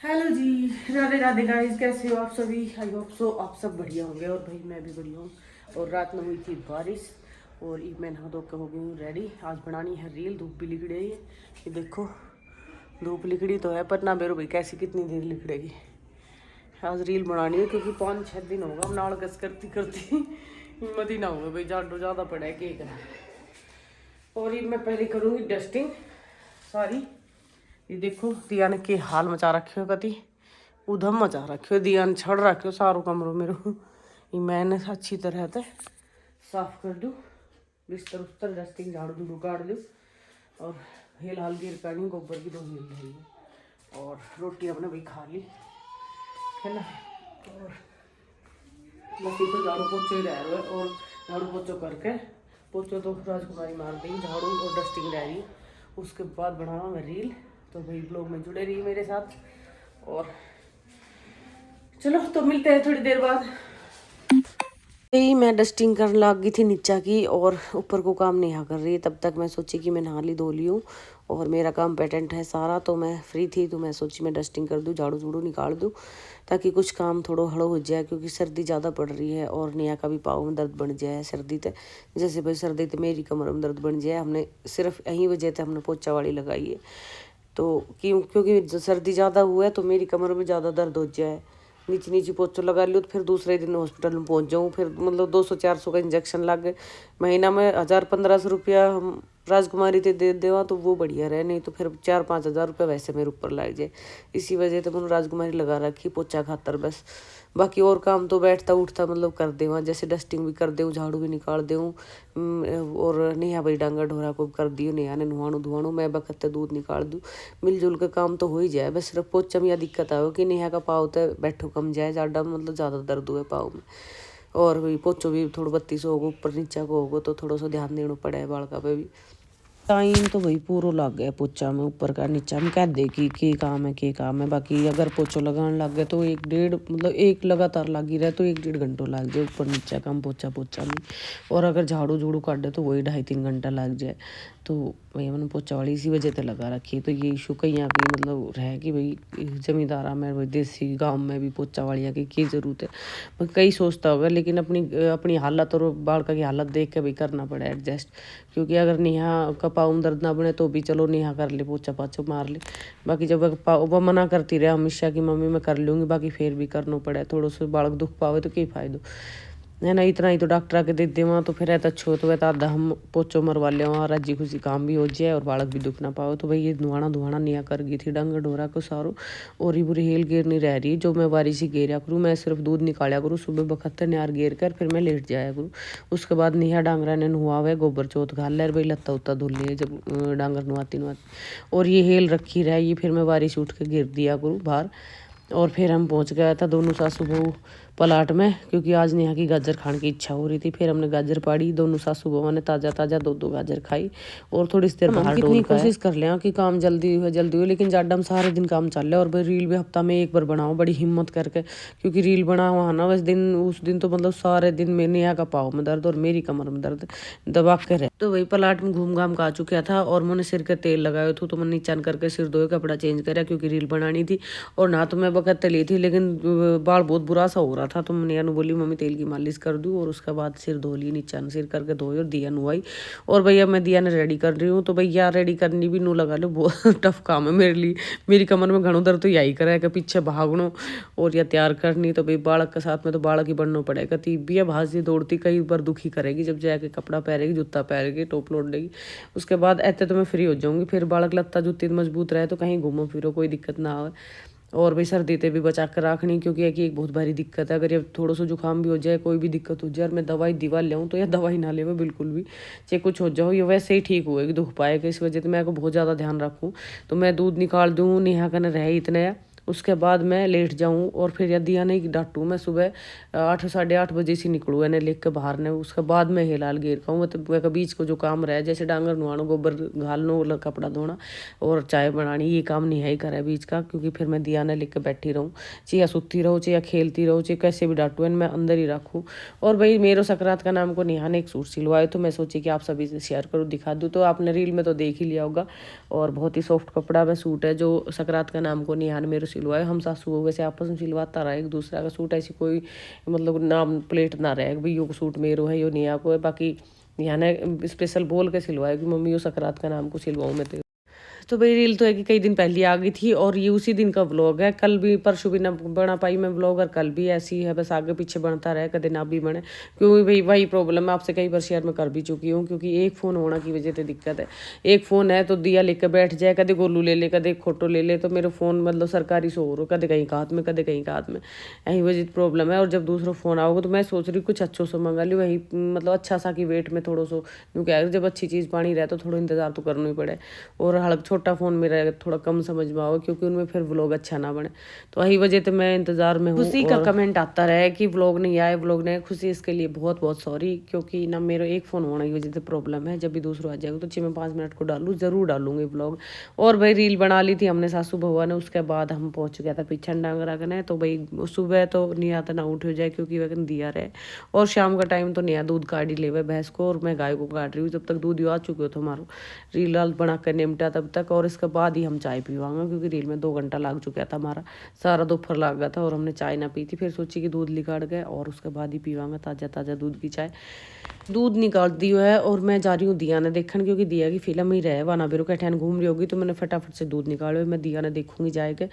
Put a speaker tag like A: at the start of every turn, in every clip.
A: Hello जी, Radhe Radhe guys, कैसे हो आप सभी। आई होप सो आप सब बढ़िया होंगे और भाई मैं भी बढ़िया हूँ। और रात में हुई थी बारिश और एक मैं नहा धो के हो गई हूँ रेडी। आज बनानी है रील। धूप भी लिखड़ी है ये देखो। धूप लिखड़ी तो है पर ना बेरो भाई कैसी कितनी देर लिखड़ेगी। आज रील बनानी है क्योंकि 5-6 दिन होगा नाड़ गस करती करती हिम्मत ही ना होगा भाई, जाडो ज़्यादा पड़ा है केक है। और ये मैं पहले करूँगी डस्टिंग सारी। ये देखो दिया ने के हाल मचा रखे हो, कति उधम मचा रखे हो, दिया ने छड़ रखे हो सारो कमरों मेरे। ये मैंने अच्छी तरह से साफ कर दूँ, बिस्तर उस्तर डस्टिंग झाड़ू झूड़ू काट दूँ। और हेल हाल गिर करनी, गोबर की 2 हेल रही है। और रोटी हमने भाई खा ली है ना। और बस ये तो झाड़ू पोछे ही रह रहे। और झाड़ू पोछो करके, पोछो तो राजकुमारी मार दी, झाड़ू और डस्टिंग रह रही। उसके बाद बनाना मैं रील। तो भाई ब्लॉग में जुड़े रहिए मेरे साथ। और चलो तो मिलते हैं थोड़ी देर बाद। यही मैं डस्टिंग करने लग गई थी नीचा की और ऊपर को काम नेहा कर रही है। तब तक मैं सोची कि मैं नहा ली धो ली हूँ और मेरा काम पेटेंट है सारा। तो मैं फ्री थी तो मैं सोची मैं डस्टिंग कर दूँ, झाड़ू झूड़ू निकाल दूँ ताकि कुछ काम थोड़ा हड़ो हो जाए। क्योंकि सर्दी ज़्यादा पड़ रही है और नेहा का भी पाँव में दर्द बन जाए सर्दी ते। जैसे भाई सर्दी तो मेरी कमर में दर्द बन जाए। हमने सिर्फ यही वजह से हमने पोचा वाली लगाई है। तो क्योंकि सर्दी ज़्यादा हुआ है तो मेरी कमर में ज़्यादा दर्द हो जाए। नीचे नीचे पोछो लगा लियो तो फिर दूसरे दिन हॉस्पिटल में पहुंच जाऊँ। फिर मतलब 200-400 का इंजेक्शन लग गए। महीना में 1000-1500 रुपया हम राजकुमारी ते दे देवा तो वो बढ़िया रहे, नहीं तो फिर 4-5 हज़ार रुपये वैसे मेरे ऊपर लग जाए। इसी वजह से मैंने राजकुमारी लगा रखी पोछा खातर बस। बाकी और काम तो बैठता उठता मतलब कर देवा, जैसे डस्टिंग भी कर दूँ, झाड़ू भी निकाल दूँ। और नेहा भाई डांगा ढोरा को कर दियो, नेहा ने नुहाणु धुआणु, मैं बखत दूध निकाल दूँ। मिलजुल के काम तो हो ही जाए। बस सिर्फ पोचा में यह दिक्कत आओ कि नेहा का पाँव तो बैठो कम जाए, ज़्यादा मतलब ज़्यादा दर्द हुए पाँव में। और भी पोचो भी थोड़ा 32 होगा ऊपर नीचा को होगा तो थोड़ा सा ध्यान देना पड़े है बालका पे भी। टाइम तो भाई पूरा लग गया पोचा में, ऊपर का नीचा में कह दे कि के काम है के काम है। बाकी अगर पोछो लगाने लग गए तो 1-1.5 मतलब एक लगातार लगी रहे तो 1-1.5 घंटों लग जाए ऊपर नीचा काम पोचा पोचा में। और अगर झाड़ू झूड़ू काटे तो वही 2.5-3 घंटा लग जाए। तो भाई मैंने पोचा वाली इसी वजह से लगा रखी है। तो ये इशू कहीं यहाँ की मतलब रहे कि भाई जमींदारा में भाई देसी गाँव में भी पोचा वालिया की ज़रूरत है। भाई कई सोचता होगा लेकिन अपनी अपनी हालत और बालका की हालत देख के भाई करना पड़े एडजस्ट। क्योंकि अगर नेहा का पाँव दर्द ना बने तो भी चलो नेहा कर ले पोछा पाछो मार ले। बाकी जब वह मना करती रहे हमेशा कि मम्मी मैं कर लूँगी, बाकी फिर भी करना पड़े। थोड़ा सा बालक दुख पावे तो क्या फायदो है ना। इतना ही तो डॉक्टर आके दे दे वहाँ तो फिर रहता अच्छो तो वह आधा हम पोचो मरवा ले वहाँ, राजी खुशी काम भी हो जाए और बालक भी दुख ना पाओ। तो भाई ये धुआना धुआना नेहा कर गई थी डंग डोरा को सारो। और ही बुरी हेल गेर नहीं रह रही जो मैं बारिश ही गेरा करूँ। मैं सिर्फ दूध निकाला करूँ सुबह बखत्तर न्यार गेर कर फिर मैं लेट जाया करूँ। उसके बाद नेहा डांगरा ने नुआ हुआ गोबर चौथ घाल ले भाई लत्ता उत्ता धुल ले जब डांगर नुआती नुआती। और ये हेल रखी रही फिर मैं बारिश उठ के गिर दिया करूँ बाहर। और फिर हम पहुंच गया था दोनों सासू बहू पलाट में, क्योंकि आज नेहा की गाजर खाने की इच्छा हो रही थी। फिर हमने गाजर पाड़ी, दोनों सासू बहू ने ताज़ा ताज़ा 2-2 गाजर खाई और थोड़ी सी देर बाहर डोल कोशिश कर लिया कि काम जल्दी हो। लेकिन जाडम सारे दिन काम चल रहा है। और भाई रील भी हफ्ता में एक बार बनाओ बड़ी हिम्मत करके, क्योंकि रील बना हुआ ना उस दिन तो मतलब सारे दिन में नेहा का पाँव में दर्द और मेरी कमर में दर्द दबा के रहे। तो वही पलाट में घूम घाम का आ चुका था और मैंने सिर के तेल लगाया था। तो मैंने नीचान करके सिर धोए, कपड़ा चेंज करा क्योंकि रील बनानी थी। और ना तो मैं बकत ली थी लेकिन बाल बहुत बुरा सा हो रहा था। तो मैंने अनु बोली मम्मी तेल की मालिश कर दूँ और उसके बाद सिर धो ली, नीचा सिर करके धोई और दिया नुआई। और भैया मैं दिया ने रेडी कर रही हूँ। तो भैया रेडी करनी भी नू लगा लो बहुत टफ काम है मेरे लिए। मेरी कमर में घणो दर्द तो यही करे कि पीछे भागनो और या तैयार करनी। तो भाई बालक के साथ में तो बालक ही बनना पड़ेगा। तीबिया भाजी दौड़ती कई बार दुखी करेगी जब जाके कपड़ा पहनेगी, जूता पहनेगी, टोप लौट देगी। उसके बाद ऐसे तो मैं फ्री हो जाऊंगी। फिर बालक लत्ता जूती मजबूत रहे तो कहीं घूमो फिरो कोई दिक्कत ना आए। और भाई सर्दी ते भी बचा कर रखनी क्योंकि एक बहुत भारी दिक्कत है। अगर ये थोड़ा सा जुकाम भी हो जाए कोई भी दिक्कत हो जाए और मैं दवाई दिवा ले तो या दवाई ना ले बिल्कुल भी, चाहे कुछ हो जाओ ये वैसे ही ठीक हुएगी दुख पाएगा। इस वजह से मैं को बहुत ज़्यादा ध्यान रखूँ। तो मैं दूध निकाल दूँ, नेहा का न रहे इतना। उसके बाद मैं लेट जाऊँ और फिर यदि या नहीं डांटूँ मैं सुबह 8-8:30 बजे से निकलूँ यानी लेक के बाहर ने। उसके बाद मैं हिलाल गेर खाऊँ मतलब वह बीच को जो काम रहे जैसे डांगर नुआनो, गोबर घालनो, कपड़ा धोना और चाय बनानी, ये काम नहीं है ही करे बीच का। क्योंकि फिर मैं दिया ने लेकर बैठी रहूँ, चाहे सुती रहूँ चाहे खेलती रहूँ चाहे कैसे भी डांटू मैं अंदर ही रखूँ। और भाई मेरे सकरात का नाम को नेहा ने एक सूट सिलवाए तो मैं सोची कि आप सभी से शेयर करूँ, दिखा दूँ। तो आपने रील में तो देख ही लिया होगा और बहुत ही सॉफ्ट कपड़ा में सूट है जो सकरात का नाम को नेहा ने मेरे सिलवाए। हम सासू बहू वैसे आपस में सिलवाता रहा एक दूसरा का सूट, ऐसी कोई मतलब नाम प्लेट ना रहे भाई यो सूट मेरो है यो नेहा को है। बाकी यहाँ ने स्पेशल बोल के सिलवाया कि मम्मी यो सकरात का नाम को सिलवाऊँ मैं तो भाई रील तो है कि कई दिन पहले आ गई थी और ये उसी दिन का व्लॉग है। कल भी परसों भी ना बना पाई मैं व्लॉग, और कल भी ऐसी है, बस आगे पीछे बनता रहे, कदे ना भी बने। क्योंकि भाई वही प्रॉब्लम है, आपसे कई बार शेयर में कर भी चुकी हूँ। क्योंकि एक फ़ोन होने की वजह से दिक्कत है। एक फ़ोन है तो दिया लेकर बैठ जाए, कदे गोलू ले ले कदे खोटो ले ले, तो मेरे फ़ोन मतलब सरकारी सो हो कदे कहीं का हाथ में कदे कहीं का हाथ में, यही वजह प्रॉब्लम है। और जब दूसरा फ़ोन आओगे तो मैं सोच रही कुछ अच्छो सा मंगा ली, वही मतलब अच्छा सा कि वेट में थोड़ा सो, क्योंकि जब अच्छी चीज़ पानी रहे तो थोड़ा इंतजार तो करना ही पड़े। और हल्का छोटा फ़ोन मेरा थोड़ा कम समझ में आओ, क्योंकि उनमें फिर व्लॉग अच्छा ना बने, तो वही वजह से मैं इंतजार में हूँ। खुशी का कमेंट आता रहे कि व्लॉग नहीं आए व्लॉग नहीं, खुशी इसके लिए बहुत बहुत सॉरी। क्योंकि ना मेरा एक फ़ोन होने की वजह से प्रॉब्लम है, जब भी दूसरा आ जाएगा तो 6 में 5 मिनट को ज़रूर डालूंगी व्लॉग। और भाई रील बना ली थी हमने सासू बहुआ ने, उसके बाद हम पहुँच गया था पिछन डांगरा कने। तो भाई सुबह तो नहीं आता ना उठ हो जाए, क्योंकि वह दिया रहे, और शाम का टाइम तो नया दूध काट ही ले भैंस को, और मैं गाय को काट रही हूँ। जब तक दूध आ चुके हो तो हमारा रील बना कर निपटा तब तक, और इसके बाद ही हम चाय पीवाएंगे। क्योंकि रील में 2 घंटा लग चुका था हमारा, सारा दोपहर लग गया था और हमने चाय ना पी थी। फिर सोची कि दूध निकाल गए और उसके बाद ही पीवाएंगे ताज़ा ताज़ा दूध की चाय। दूध निकाल दी है और मैं जा रही हूँ दिया ने देखने, क्योंकि दिया की फिल्म ही रहे वाना बेरो कैठन घूम रही होगी, तो मैंने फटाफट से दूध निकाले, मैं दिया ने देखूंगी जाएगा।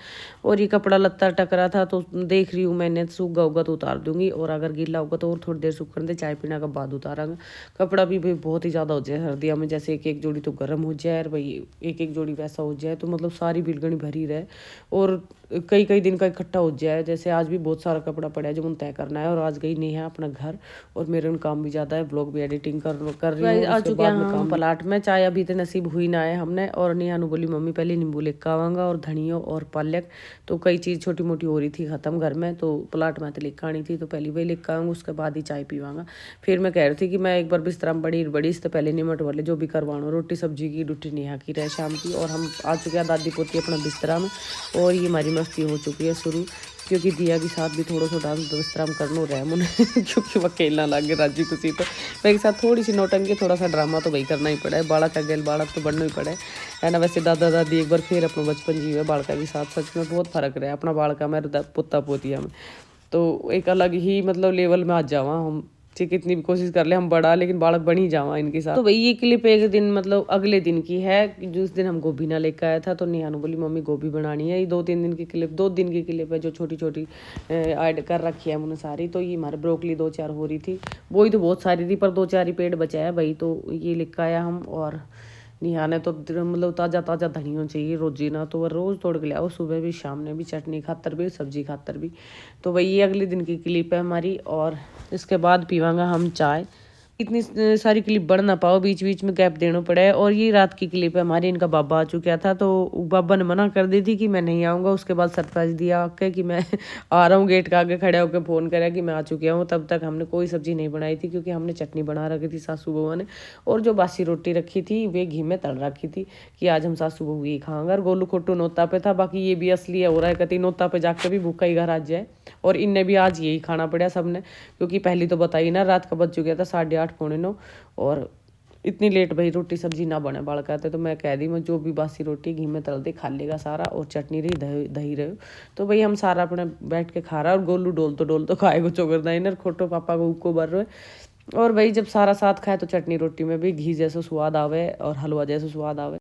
A: और ये कपड़ा लत्ता टकरा था तो देख रही हूँ मैंने, सूखा होगा तो उतार दूंगी, और अगर गीला होगा तो और थोड़ी देर सूखने दे, चाय पीने के बाद उतारांगे। कपड़ा भी भाई बहुत ही ज़्यादा हो जाए सर्दियों में, जैसे एक एक जोड़ी तो गर्म हो जाए और भाई एक एक जोड़ी वैसा हो जाए, तो मतलब सारी बिलगनी भरी रहे और कई कई दिन का इकट्ठा हो जाए। जैसे आज भी बहुत सारा कपड़ा पड़ा है जो मुझे तय करना है, और आज गई नहीं है अपना घर, और मेरे उन काम भी ज़्यादा है, ब्लॉग भी एडिटिंग कर रही हूँ। आ चुके हैं हम पलाट में, चाय अभी तो नसीब हुई ना है हमने। और निहानू बोली मम्मी पहले नींबू लेकर आवांगा और धनिया और पालक, तो कई चीज़ छोटी मोटी हो रही थी ख़त्म घर में, तो प्लाट में तो लेकर आनी थी, तो पहली वही लेकर आऊँगा, उसके बाद ही चाय पीवांगा। फिर मैं कह रही थी कि मैं एक बार बिस्तरा में बड़ी इससे पहले निमट वाले जो भी करवाना, रोटी सब्जी की रोटी नेहा की रहे शाम की। और हम आ चुके हैं दादी पोती अपना बिस्तरा में, और ये हमारी मस्ती हो चुकी है शुरू, क्योंकि दिया के साथ भी थोड़ा सा डांस बिस्तरा में करना रहा है मुझे क्योंकि वह खेलना लगे राजी खुशी, तो मेरे साथ थोड़ी सी नौटंकी थोड़ा सा ड्रामा तो वही करना ही पड़ा है। बालक का गेल बालक तो बढ़ना ही पड़ा है ना। वैसे दादा दादी एक बार फिर अपना बचपन जीवे बालका के साथ, सच में बहुत फर्क रहा है अपना बालका में पोता पोतिया में, तो एक अलग ही मतलब लेवल में आ जावा हम, ठीक कितनी भी कोशिश कर ले हम बड़ा, लेकिन बालक बन ही जावा इनके साथ। तो भाई ये क्लिप एक दिन मतलब अगले दिन की है, जिस दिन हम गोभी ना लेकर आया था, तो निहानू बोली मम्मी गोभी बनानी है। ये 2-3 दिन की क्लिप, 2 दिन की क्लिप है जो छोटी छोटी ऐड कर रखी है हमने सारी। तो ये हमारे ब्रोकली 2-4 हो रही थी, वही तो बहुत सारी थी, पर 2-4 ही पेड़ बचा है भाई, तो ये लेकर आया हम। और निहाने तो मतलब ताज़ा ताज़ा धनिया चाहिए रोजी ना, तो वह रोज़ तोड़ के ले आओ, सुबह भी शाम ने भी, चटनी खातर भी सब्जी खातर भी। तो वही ये अगले दिन की क्लिप है हमारी, और इसके बाद पीवांगा हम चाय। इतनी सारी क्लिप बढ़ ना पाओ, बीच बीच में गैप देना पड़े। और ये रात की क्लिप है हमारी, इनका बाबा आ चुका था, तो बाबा ने मना कर दी थी कि मैं नहीं आऊँगा। उसके बाद सरप्राइज दिया आके कि मैं आ रहा हूँ, गेट के आगे खड़े होकर फ़ोन करा कि मैं आ चुकी हूँ। तब तक हमने कोई सब्जी नहीं बनाई थी, क्योंकि हमने चटनी बना रखी थी सासू बहू ने, और जो बासी रोटी रखी थी वे घी में तल रखी थी कि आज हम सासू बहू ही खाएंगे। और गोलू खोटू नोता पे था, बाकी ये भी असली है हो रहा है कति नोता पे जाकर भी भूखा ही घर आ जाए, और इनने भी आज यही खाना पड़ा सबने, क्योंकि पहली तो बताई ना रात का बज चुका था 8:30-9:45, और इतनी लेट भाई रोटी सब्जी ना बने बाल कहते, तो मैं कह दी मैं जो भी बासी रोटी घी में तल दे खा लेगा सारा, और चटनी रही दही रहे। तो भाई हम सारा अपने बैठ के खा रहा है, और गोलू डोल तो खाएगा चोगरदा इनर खोटो पापा को उको भर रहे। और भाई जब सारा साथ खाए तो चटनी रोटी में भी घी जैसा स्वाद आवे और हलवा जैसा स्वाद आवे।